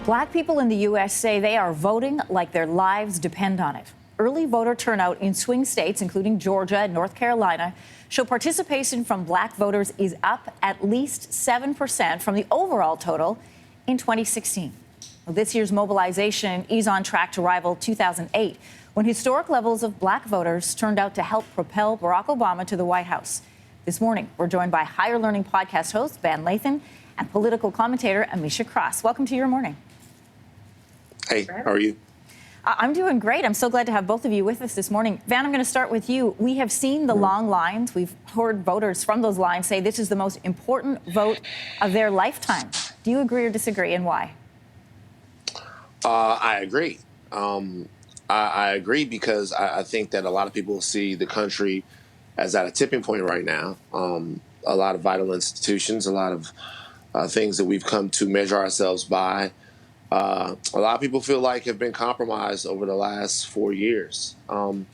Black people in the U.S. say they are voting like their lives depend on it. Early voter turnout in swing states, including Georgia and North Carolina, show participation from black voters is up at least 7% from the overall total in 2016. Well, this year's mobilization is on track to rival 2008, when historic levels of black voters turned out to help propel Barack Obama to the White House. This morning, we're joined by Higher Learning podcast host Lathan and political commentator Ameshia Cross. Welcome to Your Morning. Hey, how are you? I'm doing great. I'm so glad to have both of you with us this morning. Van, I'm going to start with you. We have seen the long lines. We've heard voters from those lines say this is the most important vote of their lifetime. Do you agree or disagree, and why? I agree. I agree because I think that a lot of people see the country as at a tipping point right now. A lot of vital institutions, a lot of things that we've come to measure ourselves by. A lot of people feel like have been compromised over the last 4 years. And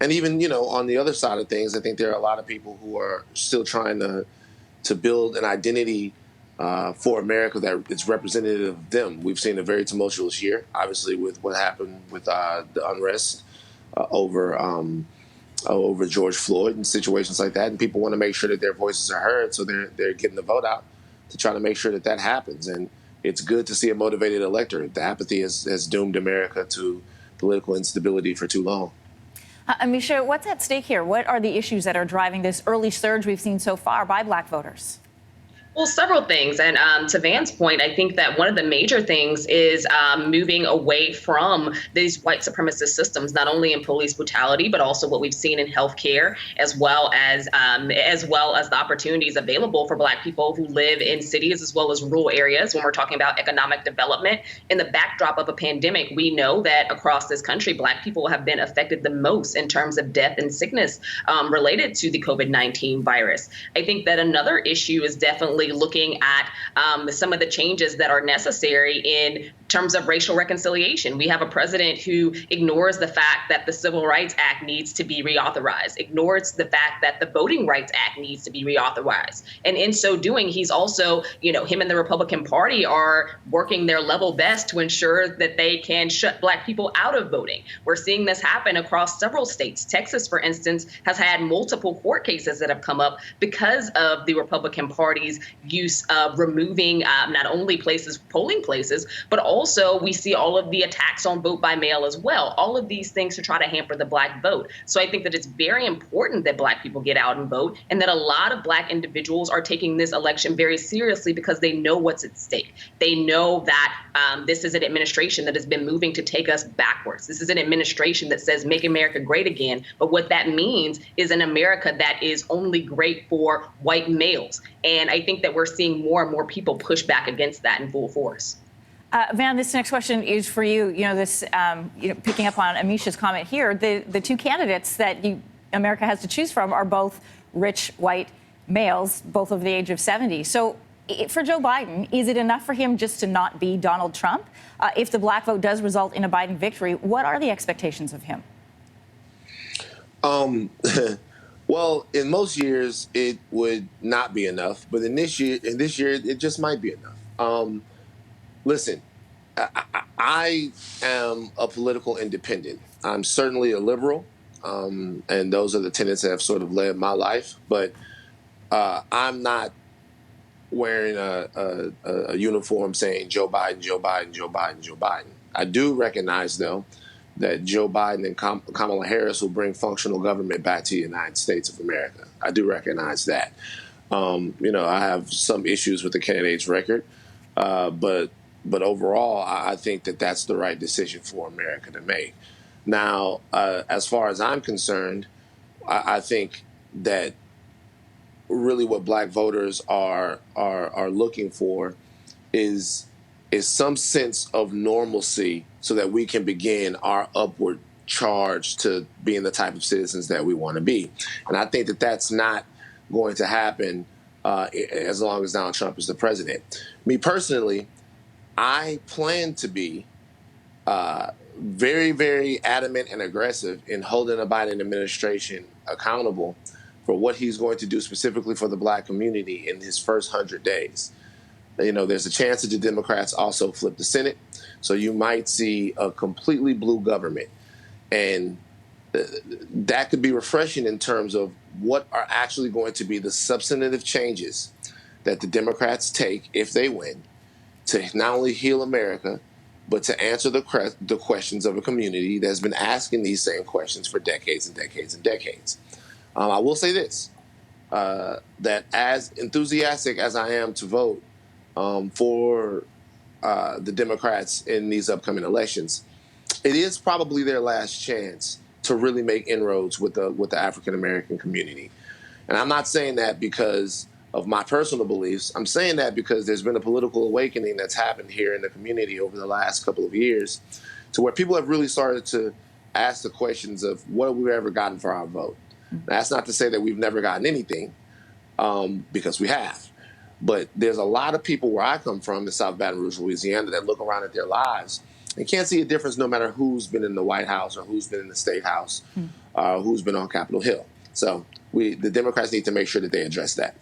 even, on the other side of things, I think there are a lot of people who are still trying to build an identity for America that is representative of them. We've seen a very tumultuous year, obviously, with what happened with the unrest over George Floyd and situations like that. And people want to make sure that their voices are heard, so they're getting the vote out to try to make sure that happens. And it's good to see a motivated electorate. The apathy has doomed America to political instability for too long. Ameshia, what's at stake here? What are the issues that are driving this early surge we've seen so far by black voters? Well, several things. And to Van's point, I think that one of the major things is moving away from these white supremacist systems, not only in police brutality, but also what we've seen in healthcare, as well as the opportunities available for black people who live in cities as well as rural areas. When we're talking about economic development in the backdrop of a pandemic, we know that across this country, black people have been affected the most in terms of death and sickness related to the COVID-19 virus. I think that another issue is definitely looking at some of the changes that are necessary in terms of racial reconciliation. We have a president who ignores the fact that the Civil Rights Act needs to be reauthorized, ignores the fact that the Voting Rights Act needs to be reauthorized. And in so doing, he's also, him and the Republican Party are working their level best to ensure that they can shut black people out of voting. We're seeing this happen across several states. Texas, for instance, has had multiple court cases that have come up because of the Republican Party's use of removing not only polling places, but also we see all of the attacks on vote by mail as well. All of these things to try to hamper the black vote. So I think that it's very important that black people get out and vote, and that a lot of black individuals are taking this election very seriously because they know what's at stake. They know that this is an administration that has been moving to take us backwards. This is an administration that says make America great again. But what that means is an America that is only great for white males. And I think that we're seeing more and more people push back against that in full force. Van, this next question is for you. Picking up on Ameshia's comment here, the two candidates that America has to choose from are both rich white males, both of the age of 70. So for Joe Biden, is it enough for him just to not be Donald Trump? If the black vote does result in a Biden victory, what are the expectations of him? Well, in most years, it would not be enough. But in this year, it just might be enough. Listen, I am a political independent. I'm certainly a liberal, and those are the tenets that have sort of led my life. But I'm not wearing a uniform saying Joe Biden, Joe Biden, Joe Biden, Joe Biden. I do recognize, though, that Joe Biden and Kamala Harris will bring functional government back to the United States of America. I do recognize that. I have some issues with the candidate's record, but overall, I think that that's the right decision for America to make. Now, as far as I'm concerned, I think that really what black voters are looking for is some sense of normalcy so that we can begin our upward charge to being the type of citizens that we want to be. And I think that that's not going to happen as long as Donald Trump is the president. Me personally, I plan to be very, very adamant and aggressive in holding the Biden administration accountable for what he's going to do specifically for the black community in his first 100 days. There's a chance that the Democrats also flip the Senate. So you might see a completely blue government. And that could be refreshing in terms of what are actually going to be the substantive changes that the Democrats take if they win to not only heal America, but to answer the questions of a community that's been asking these same questions for decades and decades and decades. I will say this, that as enthusiastic as I am to vote for the Democrats in these upcoming elections, it is probably their last chance to really make inroads with the African American community. And I'm not saying that because of my personal beliefs. I'm saying that because there's been a political awakening that's happened here in the community over the last couple of years, to where people have really started to ask the questions of what have we ever gotten for our vote. Now, that's not to say that we've never gotten anything, because we have. But there's a lot of people where I come from in South Baton Rouge, Louisiana, that look around at their lives and can't see a difference no matter who's been in the White House or who's been in the State House, who's been on Capitol Hill. So the Democrats need to make sure that they address that.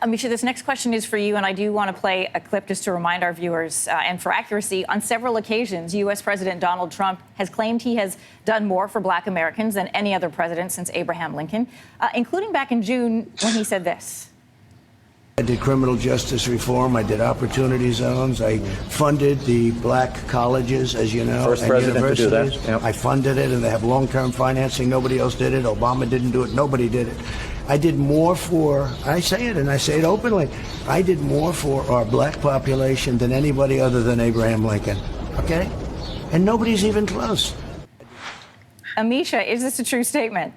Ameshia, this next question is for you, and I do want to play a clip just to remind our viewers, and for accuracy. On several occasions, U.S. President Donald Trump has claimed he has done more for Black Americans than any other president since Abraham Lincoln, including back in June when he said this. I did criminal justice reform. I did opportunity zones. I funded the black colleges, as you know, First and president to do that. universities. Yep. I funded it, and they have long-term financing. Nobody else did it. Obama didn't do it. Nobody did it. I did more for, I say it, and I say it openly, I did more for our black population than anybody other than Abraham Lincoln, okay? And nobody's even close. Ameshia, is this a true statement?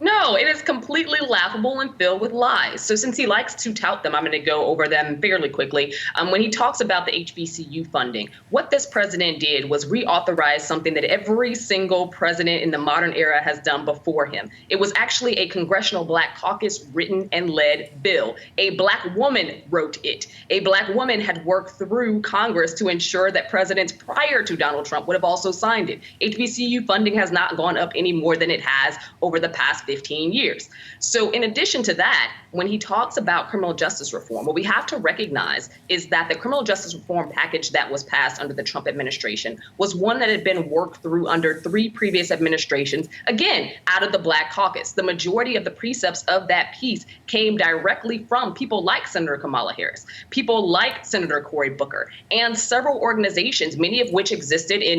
No, it is completely laughable and filled with lies. So since he likes to tout them, I'm going to go over them fairly quickly. When he talks about the HBCU funding, what this president did was reauthorize something that every single president in the modern era has done before him. It was actually a Congressional Black Caucus written and led bill. A Black woman wrote it. A Black woman had worked through Congress to ensure that presidents prior to Donald Trump would have also signed it. HBCU funding has not gone up any more than it has over the past 15 years. So in addition to that, when he talks about criminal justice reform, what we have to recognize is that the criminal justice reform package that was passed under the Trump administration was one that had been worked through under 3 previous administrations, again, out of the Black caucus. The majority of the precepts of that piece came directly from people like Senator Kamala Harris, people like Senator Cory Booker, and several organizations, many of which existed in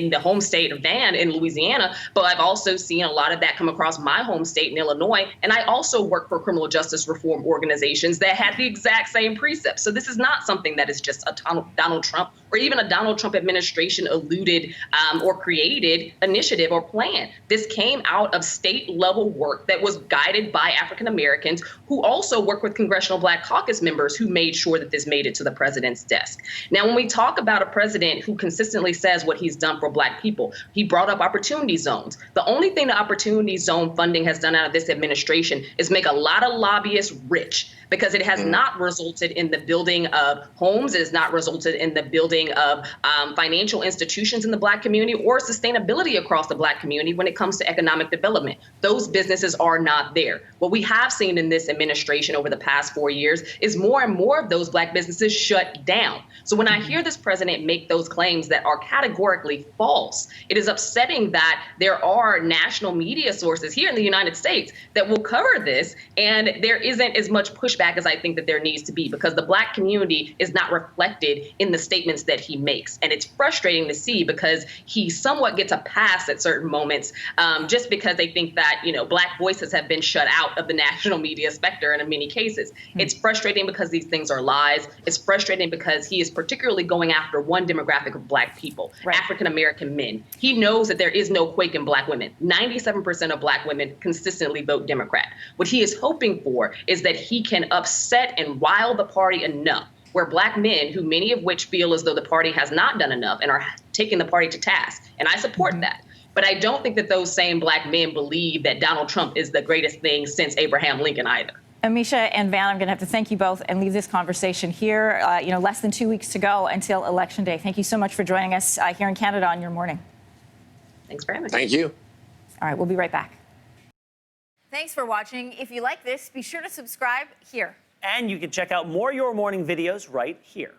the home state of Van in Louisiana, but I've also seen a lot of that come across my home state in Illinois. And I also work for criminal justice reform organizations that had the exact same precepts. So this is not something that is just a Donald Trump or even a Donald Trump administration alluded or created initiative or plan. This came out of state level work that was guided by African Americans who also work with Congressional Black Caucus members who made sure that this made it to the president's desk. Now, when we talk about a president who consistently says what he's done for Black people, he brought up opportunity zones. The only thing the opportunity zone funding has done out of this administration is make a lot of lobbyists rich, because it has not resulted in the building of homes. It has not resulted in the building of financial institutions in the Black community or sustainability across the Black community when it comes to economic development. Those businesses are not there. What we have seen in this administration over the past 4 years is more and more of those Black businesses shut down. So when I hear this president make those claims that are categorically false, it is upsetting that there are national media sources here in the United States that will cover this, and there isn't as much pushback as I think that there needs to be, because the Black community is not reflected in the statements that he makes. And it's frustrating to see, because he somewhat gets a pass at certain moments just because they think that, Black voices have been shut out of the national media specter in many cases. It's frustrating because these things are lies. It's frustrating because he is particularly going after one demographic of Black people, right. African American men. He knows that there is no quake in Black women. 97% of Black women consistently vote Democrat. What he is hoping for is that he can upset and rile the party enough where Black men, who many of which feel as though the party has not done enough and are taking the party to task. And I support that. But I don't think that those same Black men believe that Donald Trump is the greatest thing since Abraham Lincoln either. Ameshia and Van, I'm going to have to thank you both and leave this conversation here. Less than 2 weeks to go until Election Day. Thank you so much for joining us here in Canada on your morning. Thanks for having me. Thank you. All right, we'll be right back. Thanks for watching. If you like this, be sure to subscribe here. And you can check out more Your Morning videos right here.